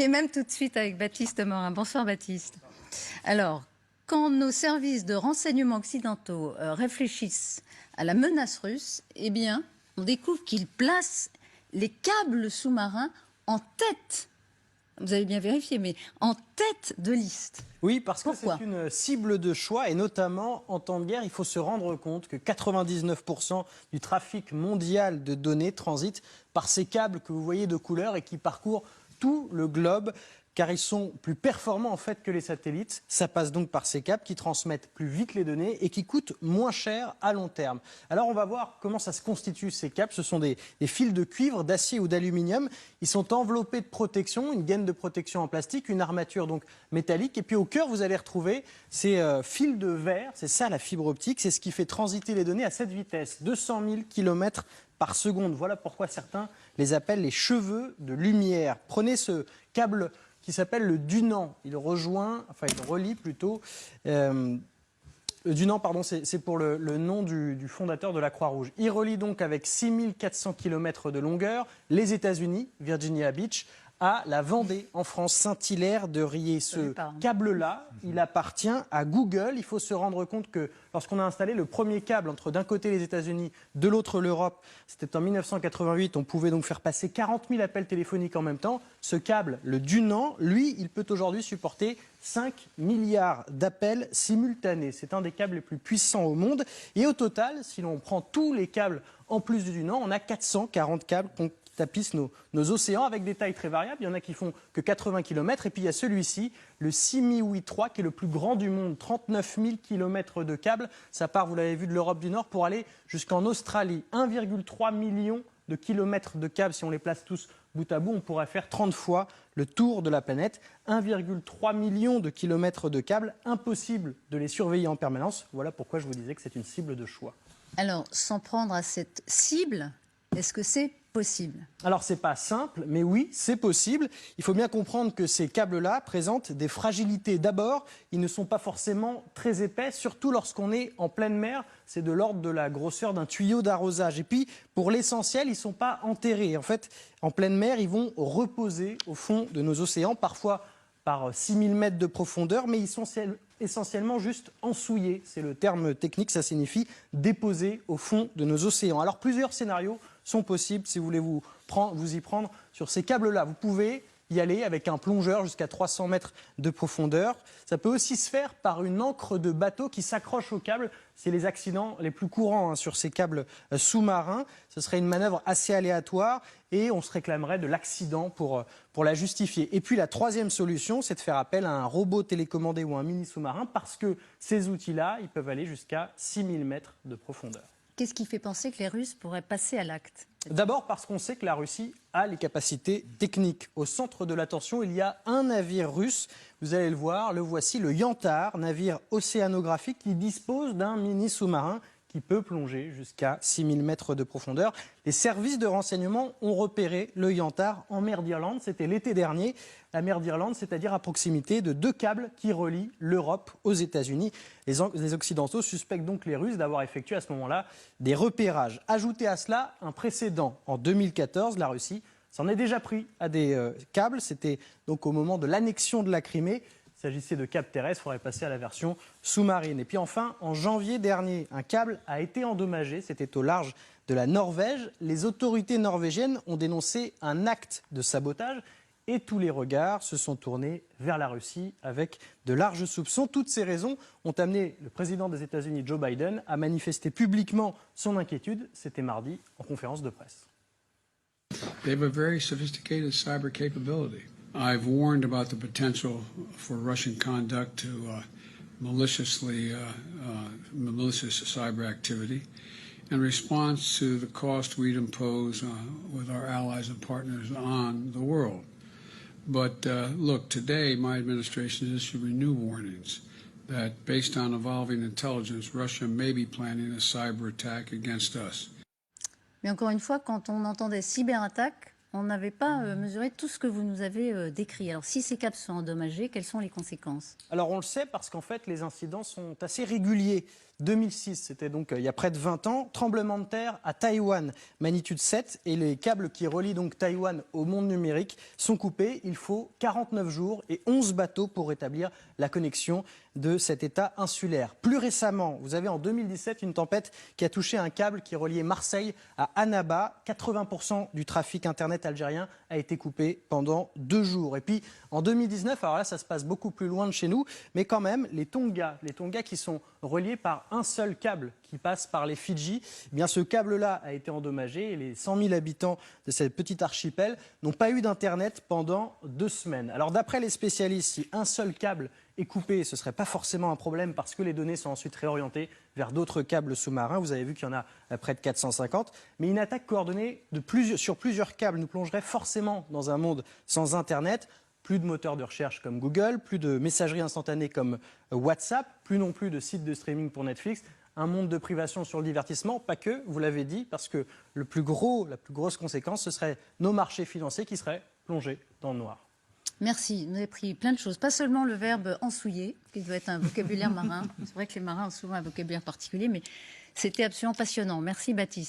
Et même tout de suite avec Baptiste Morin. Bonsoir Baptiste. Alors, quand nos services de renseignement occidentaux réfléchissent à la menace russe, eh bien, on découvre qu'ils placent les câbles sous-marins en tête. Vous avez bien vérifié, mais en tête de liste. Oui, parce que Pourquoi ? c'est une cible de choix et notamment en temps de guerre, il faut se rendre compte que 99% du trafic mondial de données transite par ces câbles que vous voyez de couleur et qui parcourent tout le globe, car ils sont plus performants en fait que les satellites. Ça passe donc par ces câbles qui transmettent plus vite les données et qui coûtent moins cher à long terme. Alors on va voir comment ça se constitue ces câbles. Ce sont des fils de cuivre, d'acier ou d'aluminium. Ils sont enveloppés de protection, une gaine de protection en plastique, une armature donc métallique. Et puis au cœur, vous allez retrouver ces fils de verre. C'est ça la fibre optique. C'est ce qui fait transiter les données à cette vitesse, 200 000 km par seconde. Voilà pourquoi certains les appellent les cheveux de lumière. Prenez ce câble qui s'appelle le Dunant. Il relie plutôt. Le Dunant, pardon, c'est pour le nom du fondateur de la Croix-Rouge. Il relie donc avec 6400 km de longueur les États-Unis, Virginia Beach, à la Vendée, en France, Saint-Hilaire de Riez. Ce câble-là, il appartient à Google. Il faut se rendre compte que lorsqu'on a installé le premier câble entre d'un côté les États-Unis, de l'autre l'Europe, c'était en 1988, on pouvait donc faire passer 40 000 appels téléphoniques en même temps. Ce câble, le Dunant, lui, il peut aujourd'hui supporter 5 milliards d'appels simultanés. C'est un des câbles les plus puissants au monde. Et au total, si l'on prend tous les câbles en plus du Dunant, on a 440 câbles qui tapissent nos océans avec des tailles très variables. Il y en a qui font que 80 km. Et puis il y a celui-ci, le Simiwi 3, qui est le plus grand du monde. 39 000 km de câbles. Ça part, vous l'avez vu, de l'Europe du Nord pour aller jusqu'en Australie. 1,3 million de kilomètres de câbles. Si on les place tous bout à bout, on pourrait faire 30 fois le tour de la planète. 1,3 million de kilomètres de câbles. Impossible de les surveiller en permanence. Voilà pourquoi je vous disais que c'est une cible de choix. Alors, s'en prendre à cette cible, est-ce que c'est possible? Alors, c'est pas simple, mais oui, c'est possible. Il faut bien comprendre que ces câbles-là présentent des fragilités. D'abord, ils ne sont pas forcément très épais, surtout lorsqu'on est en pleine mer. C'est de l'ordre de la grosseur d'un tuyau d'arrosage. Et puis, pour l'essentiel, ils ne sont pas enterrés. En fait, en pleine mer, ils vont reposer au fond de nos océans, parfois par 6000 mètres de profondeur, mais ils sont essentiellement juste ensouillés. C'est le terme technique, ça signifie déposer au fond de nos océans. Alors, plusieurs scénarios sont possibles si vous voulez vous y prendre sur ces câbles-là. Vous pouvez y aller avec un plongeur jusqu'à 300 mètres de profondeur. Ça peut aussi se faire par une ancre de bateau qui s'accroche au câble. C'est les accidents les plus courants sur ces câbles sous-marins. Ce serait une manœuvre assez aléatoire et on se réclamerait de l'accident pour la justifier. Et puis la troisième solution, c'est de faire appel à un robot télécommandé ou un mini-sous-marin parce que ces outils-là, ils peuvent aller jusqu'à 6000 mètres de profondeur. Qu'est-ce qui fait penser que les Russes pourraient passer à l'acte? D'abord parce qu'on sait que la Russie a les capacités techniques. Au centre de l'attention, il y a un navire russe, vous allez le voir, le voici, le Yantar, navire océanographique qui dispose d'un mini-sous-marin qui peut plonger jusqu'à 6000 mètres de profondeur. Les services de renseignement ont repéré le Yantar en mer d'Irlande, c'était l'été dernier. La mer d'Irlande, c'est-à-dire à proximité de deux câbles qui relient l'Europe aux États-Unis. Les Occidentaux suspectent donc les Russes d'avoir effectué à ce moment-là des repérages. Ajoutez à cela un précédent. En 2014, la Russie s'en est déjà pris à des câbles. C'était donc au moment de l'annexion de la Crimée. Il s'agissait de câbles terrestres, il faudrait passer à la version sous-marine. Et puis enfin, en janvier dernier, un câble a été endommagé, c'était au large de la Norvège. Les autorités norvégiennes ont dénoncé un acte de sabotage et tous les regards se sont tournés vers la Russie avec de larges soupçons. Toutes ces raisons ont amené le président des États-Unis, Joe Biden, à manifester publiquement son inquiétude. C'était mardi en conférence de presse. They have a very sophisticated cyber capability. I've warned about the potential for Russian conduct to malicious cyber activity in response to the cost we'd impose with our allies and partners on the world. But look, today my administration is issuing new warnings that based on evolving intelligence, Russia may be planning a cyber attack against us. Mais encore une fois, quand on entendait cyberattaque, on n'avait pas mesuré tout ce que vous nous avez décrit. Alors si ces câbles sont endommagés, quelles sont les conséquences? Alors on le sait parce qu'en fait les incidents sont assez réguliers. 2006, c'était donc il y a près de 20 ans, tremblement de terre à Taïwan, magnitude 7, et les câbles qui relient donc Taïwan au monde numérique sont coupés. Il faut 49 jours et 11 bateaux pour rétablir la connexion de cet État insulaire. Plus récemment, vous avez en 2017 une tempête qui a touché un câble qui reliait Marseille à Annaba. 80% du trafic Internet algérien a été coupé pendant 2 jours. Et puis en 2019, alors là ça se passe beaucoup plus loin de chez nous, mais quand même les Tonga qui sont reliés par un seul câble qui passe par les Fidji, eh bien ce câble-là a été endommagé et les 100 000 habitants de cette petite archipel n'ont pas eu d'Internet pendant 2 semaines. Alors d'après les spécialistes, si un seul câble est coupé, ce ne serait pas forcément un problème parce que les données sont ensuite réorientées vers d'autres câbles sous-marins. Vous avez vu qu'il y en a près de 450. Mais une attaque coordonnée sur plusieurs câbles nous plongerait forcément dans un monde sans Internet. Plus de moteurs de recherche comme Google, plus de messagerie instantanée comme WhatsApp, plus non plus de sites de streaming pour Netflix. Un monde de privation sur le divertissement, pas que, vous l'avez dit, parce que la plus grosse conséquence, ce serait nos marchés financiers qui seraient plongés dans le noir. Merci, vous avez pris plein de choses, pas seulement le verbe ensouiller, qui doit être un vocabulaire marin. C'est vrai que les marins ont souvent un vocabulaire particulier, mais c'était absolument passionnant. Merci Baptiste.